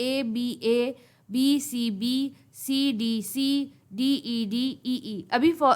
A B C B C D C D E D E E।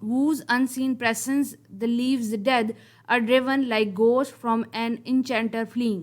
whose unseen presence the leaves dead are driven like ghosts from an enchanter fleeing।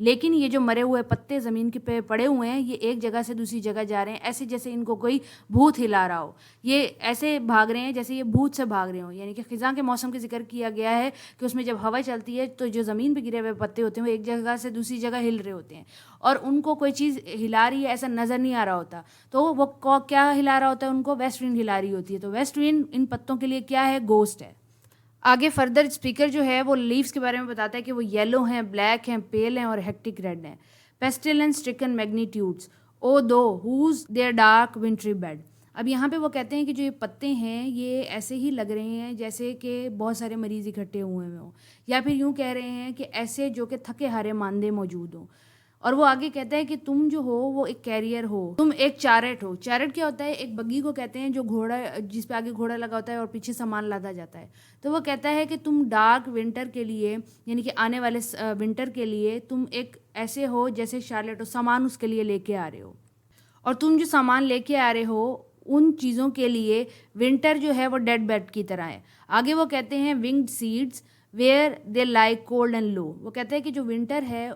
لیکن یہ جو مرے ہوئے پتے زمین کے پہ پڑے ہوئے ہیں یہ ایک جگہ سے دوسری جگہ جا رہے ہیں ایسے جیسے ان کو کوئی بھوت ہلا رہا ہو. یہ ایسے بھاگ رہے ہیں جیسے یہ بھوت سے بھاگ رہے ہوں. یعنی کہ خزاں کے موسم کا ذکر کیا گیا ہے کہ اس میں جب ہوا چلتی ہے تو جو زمین پہ گرے ہوئے پتے ہوتے ہیں وہ ایک جگہ سے دوسری جگہ ہل رہے ہوتے ہیں اور ان کو کوئی چیز ہلا رہی ہے ایسا نظر نہیں آ رہا ہوتا. تو وہ کیا ہلا رہا ہوتا ہے؟ ان کو ویسٹ ونڈ ہلا رہی ہوتی ہے. تو ویسٹ ونڈ ان پتوں کے لیے کیا ہے؟ گوسٹ ہے. آگے فردر اسپیکر جو ہے وہ لیوز کے بارے میں بتاتا ہے کہ وہ یلو ہیں، بلیک ہیں، پیل ہیں اور ہیکٹک ریڈ ہیں. Pastel and stricken magnitudes O thou whose their dark wintry bed. اب یہاں پہ وہ کہتے ہیں کہ جو یہ پتے ہیں یہ ایسے ہی لگ رہے ہیں جیسے کہ بہت سارے مریض اکٹھے ہوئے ہوں یا پھر یوں کہہ رہے ہیں کہ ایسے جو کہ تھکے ہارے ماندے موجود ہوں. اور وہ آگے کہتا ہے کہ تم جو ہو وہ ایک کیریئر ہو، تم ایک چارٹ ہو. چارٹ کیا ہوتا ہے؟ ایک بگی کو کہتے ہیں جو گھوڑا جس پہ آگے گھوڑا لگا ہوتا ہے اور پیچھے سامان لادا جاتا ہے. تو وہ کہتا ہے کہ تم ڈارک ونٹر کے لیے یعنی کہ آنے والے ونٹر کے لیے تم ایک ایسے ہو جیسے شارلٹ ہو، سامان اس کے لیے لے کے آ رہے ہو. اور تم جو سامان لے کے آ رہے ہو ان چیزوں کے لیے ونٹر جو ہے وہ ڈیڈ بیڈ کی طرح ہے. آگے وہ کہتے ہیں winged seeds where they like cold and low. وہ کہتے ہیں کہ جو ونٹر ہے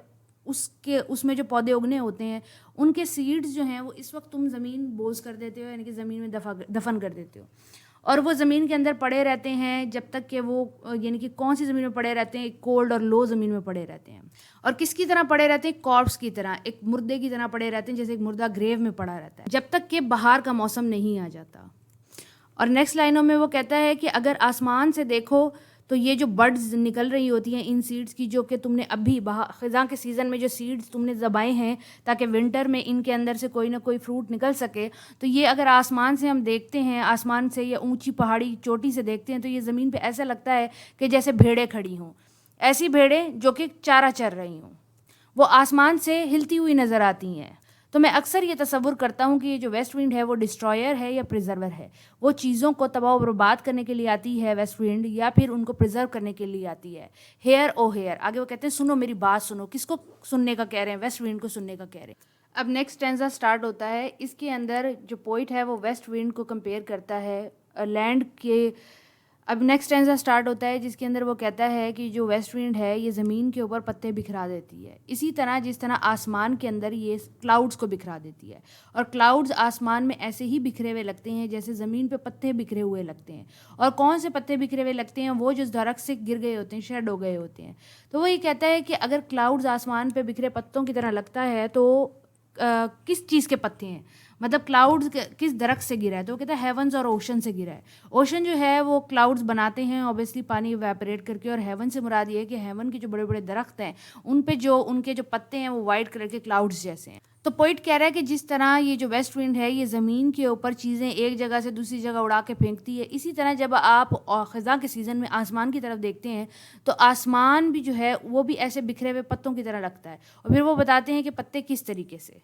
اس میں جو پودے اگنے ہوتے ہیں ان کے سیڈز جو ہیں وہ اس وقت تم زمین بوز کر دیتے ہو یعنی کہ زمین میں دفن کر دیتے ہو اور وہ زمین کے اندر پڑے رہتے ہیں جب تک کہ وہ یعنی کہ کون سی زمین میں پڑے رہتے ہیں؟ ایک کولڈ اور لو زمین میں پڑے رہتے ہیں. اور کس کی طرح پڑے رہتے ہیں؟ کارپس کی طرح، ایک مردے کی طرح پڑے رہتے ہیں جیسے ایک مردہ گریو میں پڑا رہتا ہے جب تک کہ بہار کا موسم نہیں آ جاتا. اور نیکسٹ لائنوں میں وہ کہتا ہے کہ اگر آسمان سے دیکھو تو یہ جو برڈز نکل رہی ہوتی ہیں ان سیڈز کی جو کہ تم نے ابھی خزاں کے سیزن میں جو سیڈز تم نے دبائے ہیں تاکہ ونٹر میں ان کے اندر سے کوئی نہ کوئی فروٹ نکل سکے، تو یہ اگر آسمان سے ہم دیکھتے ہیں، آسمان سے یا اونچی پہاڑی چوٹی سے دیکھتے ہیں تو یہ زمین پہ ایسا لگتا ہے کہ جیسے بھیڑیں کھڑی ہوں، ایسی بھیڑیں جو کہ چارہ چر رہی ہوں، وہ آسمان سے ہلتی ہوئی نظر آتی ہیں. تو میں اکثر یہ تصور کرتا ہوں کہ یہ جو ویسٹ ونڈ ہے وہ ڈسٹرائر ہے یا پریزرور ہے. وہ چیزوں کو تباہ و برباد کرنے کے لیے آتی ہے ویسٹ ونڈ یا پھر ان کو پریزرو کرنے کے لیے آتی ہے. ہیئر او ہیئر. آگے وہ کہتے ہیں سنو میری بات سنو. کس کو سننے کا کہہ رہے ہیں؟ ویسٹ ونڈ کو سننے کا کہہ رہے ہیں. اب نیکسٹ اسٹینزا سٹارٹ ہوتا ہے. اس کے اندر جو پوئٹ ہے وہ ویسٹ ونڈ کو کمپیئر کرتا ہے لینڈ کے. اب نیکسٹ اسٹینزا سٹارٹ ہوتا ہے جس کے اندر وہ کہتا ہے کہ جو ویسٹ ونڈ ہے یہ زمین کے اوپر پتے بکھرا دیتی ہے اسی طرح جس طرح آسمان کے اندر یہ کلاؤڈز کو بکھرا دیتی ہے. اور کلاؤڈز آسمان میں ایسے ہی بکھرے ہوئے لگتے ہیں جیسے زمین پہ پتے بکھرے ہوئے لگتے ہیں. اور کون سے پتے بکھرے ہوئے لگتے ہیں؟ وہ جو درخت سے گر گئے ہوتے ہیں، شیڈ ہو گئے ہوتے ہیں. تو وہ یہ کہتا ہے کہ اگر کلاؤڈز آسمان پہ بکھرے پتوں کی طرح لگتا ہے تو کس چیز کے پتے ہیں؟ مطلب کلاؤڈز کس درخت سے گرا ہے؟ تو وہ کہتا ہے ہیونز اور اوشن سے گرا ہے. اوشن جو ہے وہ کلاؤڈز بناتے ہیں اوبیسلی پانی ایویپریٹ کر کے، اور ہیون سے مراد یہ ہے کہ ہیون کے جو بڑے بڑے درخت ہیں ان پہ جو ان کے جو پتے ہیں وہ وائٹ کلر کے کلاؤڈز جیسے ہیں. تو پوئٹ کہہ رہا ہے کہ جس طرح یہ جو ویسٹ ونڈ ہے یہ زمین کے اوپر چیزیں ایک جگہ سے دوسری جگہ اڑا کے پھینکتی ہے، اسی طرح جب آپ خزاں کے سیزن میں آسمان کی طرف دیکھتے ہیں تو آسمان بھی جو ہے وہ بھی ایسے بکھرے ہوئے پتوں کی طرح لگتا ہے. اور پھر وہ بتاتے ہیں کہ پتے کس طریقے سے.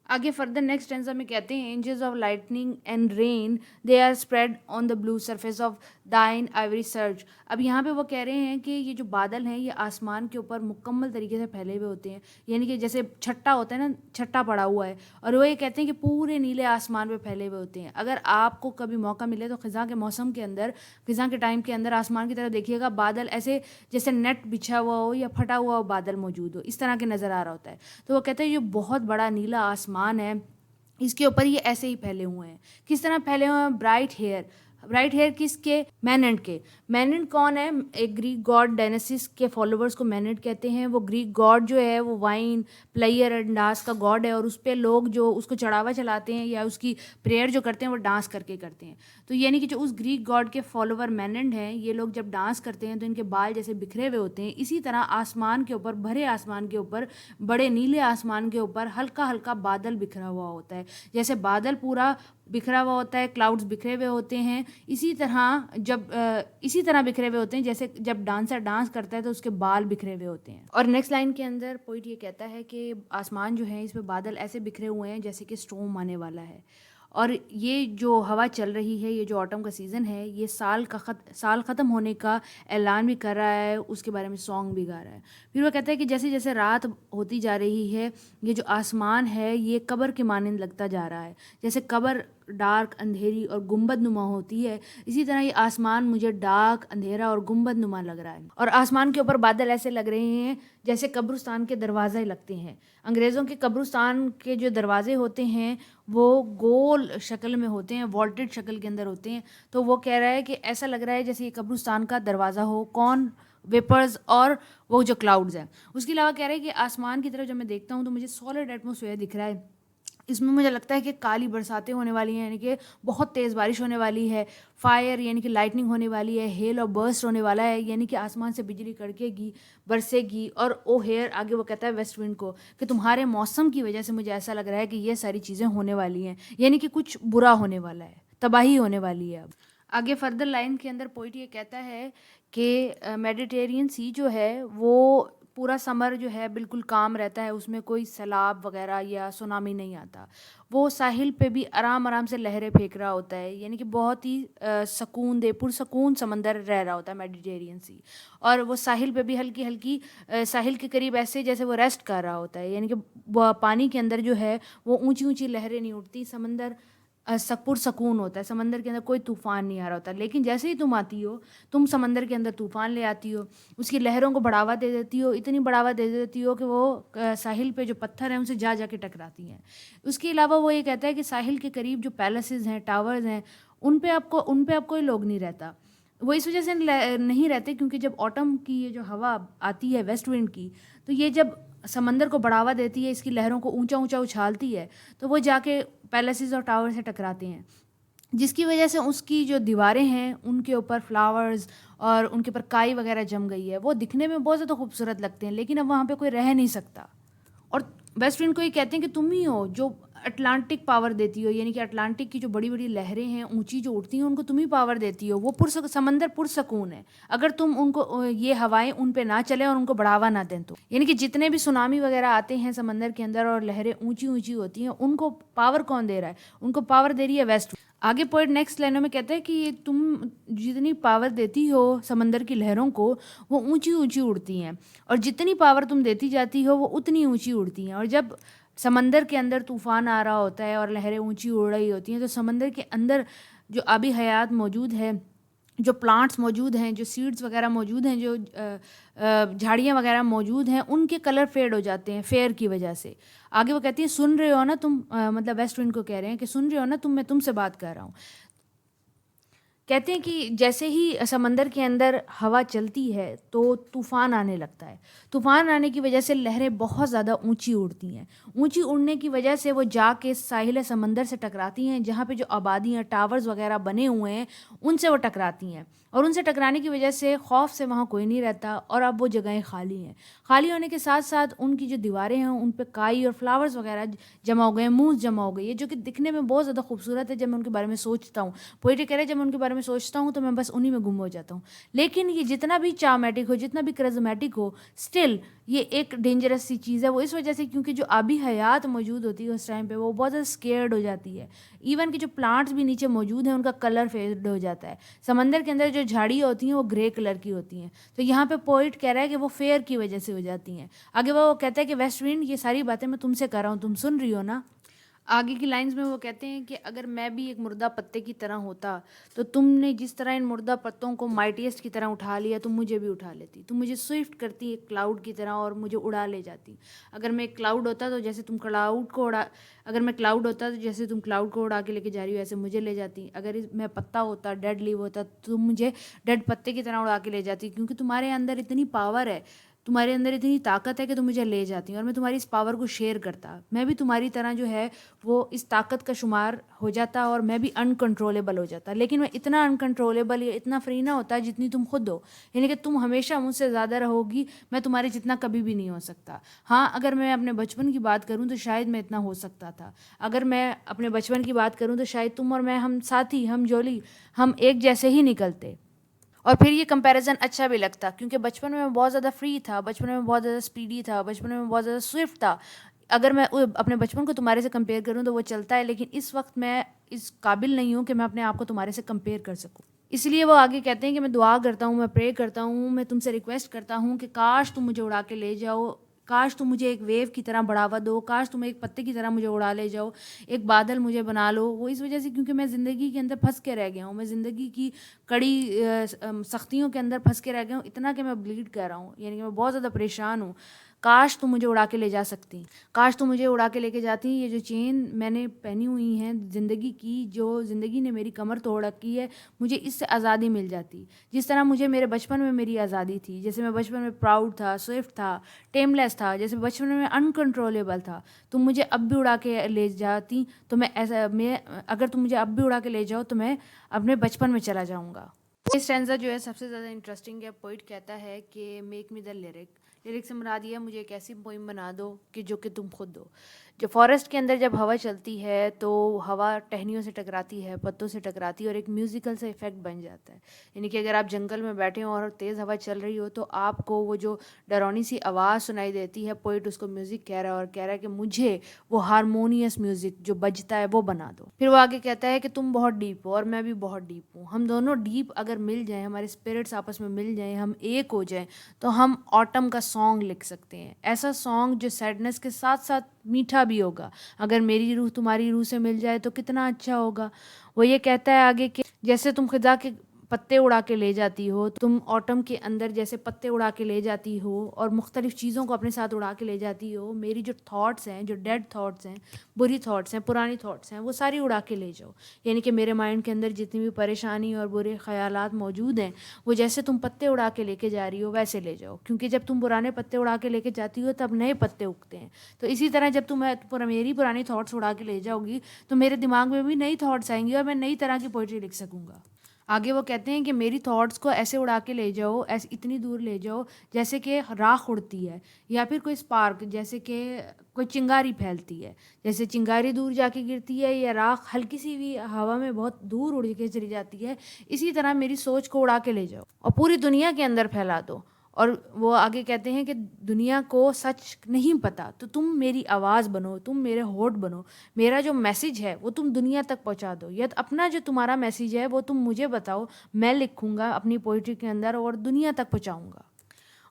آگے فردر نیکسٹ اسٹینزا میں کہتے ہیں angels of lightning and rain they are spread on the blue surface of thine ivory surge. اب یہاں پہ وہ کہہ رہے ہیں کہ یہ جو بادل ہیں یہ آسمان کے اوپر مکمل طریقے سے پھیلے ہوئے ہوتے ہیں، یعنی کہ جیسے چھٹا ہوتا ہے نا، چھٹا پڑا ہوا ہے، اور وہ یہ کہتے ہیں کہ پورے نیلے آسمان پہ پھیلے ہوئے ہوتے ہیں. اگر آپ کو کبھی موقع ملے تو خزاں کے موسم کے اندر، خزاں کے ٹائم کے اندر آسمان کی طرف دیکھیے گا، بادل ایسے جیسے نیٹ بچھا ہوا ہو یا پھٹا ہوا ہو بادل موجود ہو، اس طرح کے نظر آ رہا ہوتا ہے. تو وہ کہتے ہیں یہ بہت بڑا نیلا آسمان ہے، اس کے اوپر یہ ایسے ہی پھیلے ہوئے ہیں. کس طرح پھیلے ہوئے ہیں؟ Bright hair. برائٹ ہیئر کس کے؟ میننڈ کے. میننڈ کون ہے؟ ایک گریک گاڈ ڈائناسٹس کے فالوورز کو میننڈ کہتے ہیں. وہ گریک گاڈ جو ہے وہ وائن، پلیئر اینڈ ڈانس کا گاڈ ہے، اور اس پہ لوگ جو اس کو چڑھاوا چلاتے ہیں یا اس کی پریئر جو کرتے ہیں وہ ڈانس کر کے کرتے ہیں. تو یعنی کہ جو اس گریک گاڈ کے فالوور میننڈ ہیں، یہ لوگ جب ڈانس کرتے ہیں تو ان کے بال جیسے بکھرے ہوئے ہوتے ہیں. اسی طرح آسمان کے اوپر، بھرے آسمان کے اوپر، بڑے نیلے آسمان کے اوپر ہلکا ہلکا بادل بکھرا ہوا ہوتا ہے. جیسے بادل پورا بکھرا ہوا ہوتا ہے، کلاؤڈز بکھرے ہوئے ہوتے ہیں، اسی طرح بکھرے ہوئے ہوتے ہیں جیسے جب ڈانسر ڈانس کرتا ہے تو اس کے بال بکھرے ہوئے ہوتے ہیں. اور نیکسٹ لائن کے اندر پوئٹ یہ کہتا ہے کہ آسمان جو ہے اس پہ بادل ایسے بکھرے ہوئے ہیں جیسے کہ اسٹورم آنے والا ہے. اور یہ جو ہوا چل رہی ہے، یہ جو آٹم کا سیزن ہے، یہ سال ختم ہونے کا اعلان بھی کر رہا ہے، اس کے بارے میں سانگ بھی گا رہا ہے. پھر وہ کہتا ہے کہ جیسے جیسے رات ہوتی جا رہی ہے، یہ جو آسمان ہے یہ قبر کے مانند لگتا جا رہا ہے. جیسے قبر ڈارک اندھیری اور گنبد نما ہوتی ہے، اسی طرح یہ آسمان مجھے ڈارک اندھیرا اور گنبد نما لگ رہا ہے، اور آسمان کے اوپر بادل ایسے لگ رہے ہیں جیسے قبرستان کے دروازے لگتے ہیں۔ انگریزوں کے قبرستان کے جو دروازے ہوتے ہیں وہ گول شکل میں ہوتے ہیں، والٹڈ شکل کے اندر ہوتے ہیں، تو وہ کہہ رہا ہے کہ ایسا لگ رہا ہے جیسے یہ قبرستان کا دروازہ ہو، کون ویپرز اور وہ جو کلاؤڈز ہیں۔ اس کے علاوہ کہہ رہے ہیں کہ آسمان کی طرف جب میں دیکھتا ہوں تو مجھے سالڈ ایٹماسفیئر دکھ رہا ہے، اس میں مجھے لگتا ہے کہ کالی برساتیں ہونے والی ہیں، یعنی کہ بہت تیز بارش ہونے والی ہے، فائر یعنی کہ لائٹننگ ہونے والی ہے، ہیل اور برسٹ ہونے والا ہے، یعنی کہ آسمان سے بجلی کڑکے گی، برسے گی۔ اور او ہیئر آگے وہ کہتا ہے ویسٹ ونڈ کو کہ تمہارے موسم کی وجہ سے مجھے ایسا لگ رہا ہے کہ یہ ساری چیزیں ہونے والی ہیں، یعنی کہ کچھ برا ہونے والا ہے، تباہی ہونے والی ہے۔ اب آگے فردر لائن کے اندر پوئٹ یہ کہتا ہے کہ میڈیٹرین سی جو ہے وہ پورا سمر جو ہے بالکل کام رہتا ہے، اس میں کوئی سیلاب وغیرہ یا سونامی نہیں آتا، وہ ساحل پہ بھی آرام آرام سے لہریں پھینک رہا ہوتا ہے، یعنی کہ بہت ہی سکون دہ پرسکون سمندر رہ رہا ہوتا ہے میڈیٹرین سی، اور وہ ساحل پہ بھی ہلکی ہلکی ساحل کے قریب ایسے جیسے وہ ریسٹ کر رہا ہوتا ہے، یعنی کہ پانی کے اندر جو ہے وہ اونچی اونچی لہریں نہیں اٹھتی، سمندر پرسکون ہوتا ہے، سمندر کے اندر کوئی طوفان نہیں آ رہا ہوتا، لیکن جیسے ہی تم آتی ہو تم سمندر کے اندر طوفان لے آتی ہو، اس کی لہروں کو بڑھاوا دے دیتی ہو، اتنی بڑھاوا دے دیتی ہو کہ وہ ساحل پہ جو پتھر ہیں ان سے جا کے ٹکراتی ہیں۔ اس کے علاوہ وہ یہ کہتا ہے کہ ساحل کے قریب جو پیلسز ہیں، ٹاورز ہیں، ان پہ اب کوئی لوگ نہیں رہتا، وہ اس وجہ سے نہیں رہتے کیونکہ جب آٹم کی یہ جو ہوا آتی ہے ویسٹ ونڈ کی، تو یہ جب سمندر کو بڑھاوا دیتی ہے، اس کی لہروں کو اونچا اونچا اچھالتی ہے، تو وہ جا کے پیلسز اور ٹاور سے ٹکراتے ہیں، جس کی وجہ سے اس کی جو دیواریں ہیں ان کے اوپر فلاورز اور ان کے اوپر کائی وغیرہ جم گئی ہے، وہ دکھنے میں بہت زیادہ خوبصورت لگتے ہیں، لیکن اب وہاں پہ کوئی رہ نہیں سکتا۔ اور ویسٹ ونڈ کو یہ کہتے ہیں کہ تم ہی ہو جو اٹلانٹک پاور دیتی ہو، یعنی کہ اٹلانٹک کی جو بڑی بڑی لہریں ہیں اونچی جو اٹھتی ہیں ان کو تم ہی پاور دیتی ہو، وہ سمندر پرسکون ہے، اگر تم ان کو یہ ہوائیں ان پہ نہ چلیں اور ان کو بڑھاوا نہ دیں تو، یعنی کہ جتنے بھی سونامی وغیرہ آتے ہیں سمندر کے اندر اور لہریں اونچی اونچی ہوتی ہیں ان کو پاور کون دے رہا ہے؟ ان کو پاور دے رہی ہے ویسٹ۔ آگے پوائنٹ نیکسٹ لائنوں میں کہتا ہے کہ تم جتنی پاور دیتی ہو سمندر کی لہروں کو وہ اونچی اونچی اڑتی ہیں، اور جتنی پاور تم دیتی جاتی ہو وہ اتنی اونچی اڑتی ہیں، اور جب سمندر کے اندر طوفان آ رہا ہوتا ہے اور لہریں اونچی اڑ رہی ہوتی ہیں تو سمندر کے اندر جو آبی حیات موجود ہے، جو پلانٹس موجود ہیں، جو سیڈز وغیرہ موجود ہیں، جو جھاڑیاں وغیرہ موجود ہیں، ان کے کلر فیڈ ہو جاتے ہیں فیئر کی وجہ سے۔ آگے وہ کہتی ہیں سن رہے ہو نا تم، مطلب ویسٹ ونڈ کو کہہ رہے ہیں کہ سن رہے ہو نا تم، میں تم سے بات کر رہا ہوں۔ کہتے ہیں کہ جیسے ہی سمندر کے اندر ہوا چلتی ہے تو طوفان آنے لگتا ہے، طوفان آنے کی وجہ سے لہریں بہت زیادہ اونچی اڑتی ہیں، اونچی اڑنے کی وجہ سے وہ جا کے ساحل سمندر سے ٹکراتی ہیں، جہاں پہ جو آبادیاں ٹاورز وغیرہ بنے ہوئے ہیں ان سے وہ ٹکراتی ہیں، اور ان سے ٹکرانے کی وجہ سے خوف سے وہاں کوئی نہیں رہتا، اور اب وہ جگہیں خالی ہیں۔ خالی ہونے کے ساتھ ساتھ ان کی جو دیواریں ہیں ان پہ کائی اور فلاورز وغیرہ جمع ہو گئے ہیں، موس جمع ہو گئی ہے، جو کہ دکھنے میں بہت زیادہ خوبصورت ہے جب میں ان کے بارے میں سوچتا ہوں۔ پوئٹری کہہ رہے جب میں ان کے بارے میں سوچتا ہوں تو میں بس انہی میں گم ہو جاتا ہوں، لیکن یہ جتنا بھی چارمیٹک ہو، جتنا بھی کرزمیٹک ہو، سٹل یہ ایک ڈینجرس سی چیز ہے، وہ اس وجہ سے کیونکہ جو آبی حیات موجود ہوتی ہے اس ٹائم پہ وہ بہت زیادہ اسکیئرڈ ہو جاتی ہے، ایون کہ جو پلانٹس بھی نیچے موجود ہیں ان کا کلر فیڈ ہو جاتا ہے، سمندر کے اندر جو جھاڑیاں ہوتی ہیں وہ گرے کلر کی ہوتی ہیں، تو یہاں پہ پوئٹ کہہ رہا ہے کہ وہ فیئر کی وجہ سے ہو جاتی ہیں۔ آگے وہ کہتا ہے کہ ویسٹ ونڈ یہ ساری باتیں میں تم سے کر رہا ہوں، تم سن رہی ہو نا۔ آگے کی لائنز میں وہ کہتے ہیں کہ اگر میں بھی ایک مردہ پتے کی طرح ہوتا تو تم نے جس طرح ان مردہ پتوں کو مائٹیسٹ کی طرح اٹھا لیا تم مجھے بھی اٹھا لیتی، تم مجھے سوئفٹ کرتی ایک کلاؤڈ کی طرح اور مجھے اڑا لے جاتی۔ اگر میں ایک کلاؤڈ ہوتا تو جیسے تم کلاؤڈ کو اڑا کے لے کے جا رہی ہو ایسے مجھے لے جاتی، اگر میں پتا ہوتا، ڈیڈ لیو ہوتا تو تم مجھے ڈیڈ پتے کی طرح اڑا کے لے جاتی، کیونکہ تمہارے اندر اتنی پاور ہے، تمہارے اندر اتنی طاقت ہے کہ تم مجھے لے جاتی، اور میں تمہاری اس پاور کو شیئر کرتا، میں بھی تمہاری طرح جو ہے وہ اس طاقت کا شمار ہو جاتا اور میں بھی انکنٹرولیبل ہو جاتا، لیکن میں اتنا انکنٹرولیبل یا اتنا فری نہ ہوتا جتنی تم خود ہو، یعنی کہ تم ہمیشہ مجھ سے زیادہ رہو گی، میں تمہارے جتنا کبھی بھی نہیں ہو سکتا۔ ہاں اگر میں اپنے بچپن کی بات کروں تو شاید میں اتنا ہو سکتا تھا، اگر میں اپنے بچپن کی بات کروں تو شاید تم اور میں، ہم ساتھی، ہم جولی، ہم ایک جیسے ہی نکلتے، اور پھر یہ کمپیریزن اچھا بھی لگتا کیونکہ بچپن میں بہت زیادہ فری تھا، بچپن میں بہت زیادہ اسپیڈی تھا، بچپن میں بہت زیادہ سوئفٹ تھا۔ اگر میں اپنے بچپن کو تمہارے سے کمپیئر کروں تو وہ چلتا ہے، لیکن اس وقت میں اس قابل نہیں ہوں کہ میں اپنے آپ کو تمہارے سے کمپیئر کر سکوں۔ اس لیے وہ آگے کہتے ہیں کہ میں دعا کرتا ہوں، میں پرے کرتا ہوں، میں تم سے ریکویسٹ کرتا ہوں کہ کاش تم مجھے اڑا کے لے جاؤ، کاش تم مجھے ایک ویو کی طرح بڑھاوا دو, کاش تم ایک پتے کی طرح مجھے اڑا لے جاؤ, ایک بادل مجھے بنا لو. وہ اس وجہ سے کیونکہ میں زندگی کے اندر پھنس کے رہ گیا ہوں, میں زندگی کی کڑی سختیوں کے اندر پھنس کے رہ گیا ہوں, اتنا کہ میں بلیڈ کر رہا ہوں, یعنی کہ میں بہت زیادہ پریشان ہوں. کاش تم مجھے اڑا کے لے جا سکتی, کاش تم مجھے اڑا کے لے کے جاتی. یہ جو چین میں نے پہنی ہوئی ہیں زندگی کی, جو زندگی نے میری کمر توڑ رکھی ہے, مجھے اس سے آزادی مل جاتی. جس طرح مجھے میرے بچپن میں میری آزادی تھی, جیسے میں بچپن میں پراؤڈ تھا, سوئفٹ تھا, ٹیم لیس تھا, جیسے بچپن میں انکنٹرولیبل تھا. تم مجھے اب بھی اڑا کے لے جاتی تو اگر تم مجھے اب بھی اڑا کے لے جاؤ تو میں اپنے بچپن میں چلا جاؤں گا. یہ اسٹینزا جو ہے سب سے زیادہ انٹرسٹنگ ہے. پوئٹ کہتا ہے کہ میک می دا لیرک سے مراد یہ مجھے ایک ایسی پوئم بنا دو کہ جو کہ تم خود دو. جو فارسٹ کے اندر جب ہوا چلتی ہے تو ہوا ٹہنیوں سے ٹکراتی ہے, پتوں سے ٹکراتی ہے اور ایک میوزیکل سے افیکٹ بن جاتا ہے. یعنی کہ اگر آپ جنگل میں بیٹھے ہو اور تیز ہوا چل رہی ہو تو آپ کو وہ جو ڈرونی سی آواز سنائی دیتی ہے, پوئٹ اس کو میوزک کہہ رہا ہے اور کہہ رہا ہے کہ مجھے وہ ہارمونیس میوزک جو بجتا ہے وہ بنا دو. پھر وہ آگے کہتا ہے کہ تم بہت ڈیپ ہو اور میں بھی بہت ڈیپ ہوں, ہم دونوں ڈیپ اگر مل جائیں, ہمارے اسپرٹس آپس میں مل جائیں, ہم ایک ہو جائیں تو ہم آٹم کا سانگ لکھ سکتے ہیں. ایسا سانگ جو سیڈنس کے ساتھ ساتھ میٹھا بھی ہوگا. اگر میری روح تمہاری روح سے مل جائے تو کتنا اچھا ہوگا. وہ یہ کہتا ہے آگے کہ جیسے تم خدا کے پتے اڑا کے لے جاتی ہو, تم آٹم کے اندر جیسے پتے اڑا کے لے جاتی ہو اور مختلف چیزوں کو اپنے ساتھ اڑا کے لے جاتی ہو, میری جو تھاٹس ہیں, جو ڈیڈ تھاٹس ہیں, بری تھاٹس ہیں, پرانی تھاٹس ہیں, وہ ساری اڑا کے لے جاؤ. یعنی کہ میرے مائنڈ کے اندر جتنی بھی پریشانی اور برے خیالات موجود ہیں وہ جیسے تم پتے اڑا کے لے کے جا رہی ہو ویسے لے جاؤ, کیونکہ جب تم پرانے پتے اڑا کے لے کے جاتی ہو تب نئے پتے اگتے ہیں. تو اسی طرح جب تم میری پرانی تھاٹس اڑا کے لے جاؤ گی تو میرے دماغ میں بھی نئی تھاٹس آئیں گی اور میں نئی طرح کی پوئٹری لکھ سکوں گا. آگے وہ کہتے ہیں کہ میری تھاٹس کو ایسے اڑا کے لے جاؤ, ایسے اتنی دور لے جاؤ جیسے کہ راکھ اڑتی ہے, یا پھر کوئی اسپارک, جیسے کہ کوئی چنگاری پھیلتی ہے, جیسے چنگاری دور جا کے گرتی ہے یا راکھ ہلکی سی بھی ہوا میں بہت دور اڑ کے چلی جاتی ہے, اسی طرح میری سوچ کو اڑا کے لے جاؤ اور پوری دنیا کے اندر پھیلا دو. اور وہ آگے کہتے ہیں کہ دنیا کو سچ نہیں پتہ تو تم میری آواز بنو, تم میرے ہونٹ بنو, میرا جو میسیج ہے وہ تم دنیا تک پہنچا دو, یا اپنا جو تمہارا میسیج ہے وہ تم مجھے بتاؤ, میں لکھوں گا اپنی پوئٹری کے اندر اور دنیا تک پہنچاؤں گا.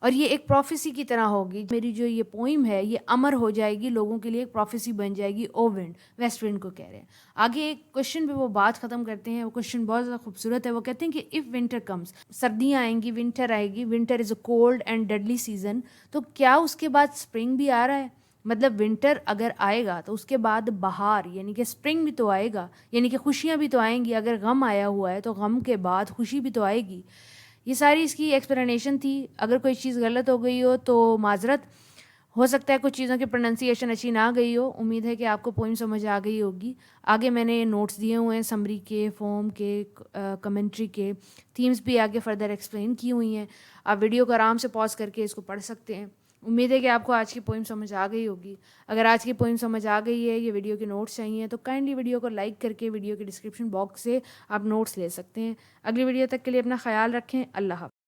اور یہ ایک پروفیسی کی طرح ہوگی. میری جو یہ پوئم ہے یہ امر ہو جائے گی, لوگوں کے لیے ایک پروفیسی بن جائے گی. او ونڈ, ویسٹ ونڈ کو کہہ رہے ہیں. آگے ایک کوشچن پہ وہ بات ختم کرتے ہیں, وہ کوشچن بہت زیادہ خوبصورت ہے. وہ کہتے ہیں کہ اف ونٹر کمز, سردیاں آئیں گی, ونٹر آئے گی, winter is a cold and deadly season, تو کیا اس کے بعد اسپرنگ بھی آ رہا ہے؟ مطلب ونٹر اگر آئے گا تو اس کے بعد بہار یعنی کہ اسپرنگ بھی تو آئے گا, یعنی کہ خوشیاں بھی تو آئیں گی. اگر غم آیا ہوا ہے تو غم کے بعد خوشی بھی تو آئے گی. یہ ساری اس کی ایکسپلینیشن تھی. اگر کوئی چیز غلط ہو گئی ہو تو معذرت, ہو سکتا ہے کچھ چیزوں کی پروننسیشن اچھی نہ گئی ہو. امید ہے کہ آپ کو پوئم سمجھ آ گئی ہوگی. آگے میں نے نوٹس دیے ہوئے ہیں سمری کے, فارم کے, کمنٹری کے, تھیمز بھی آگے فردر ایکسپلین کی ہوئی ہیں. آپ ویڈیو کو آرام سے پاز کر کے اس کو پڑھ سکتے ہیں. امید ہے کہ آپ کو آج کی پوئم سمجھ آ گئی ہوگی. اگر آج کی پوئم سمجھ آ گئی ہے, یہ ویڈیو کے نوٹس چاہیے تو کائنڈلی ویڈیو کو لائک کر کے ویڈیو کے ڈسکرپشن باکس سے آپ نوٹس لے سکتے ہیں. اگلی ویڈیو تک کے لیے اپنا خیال رکھیں. اللہ حافظ.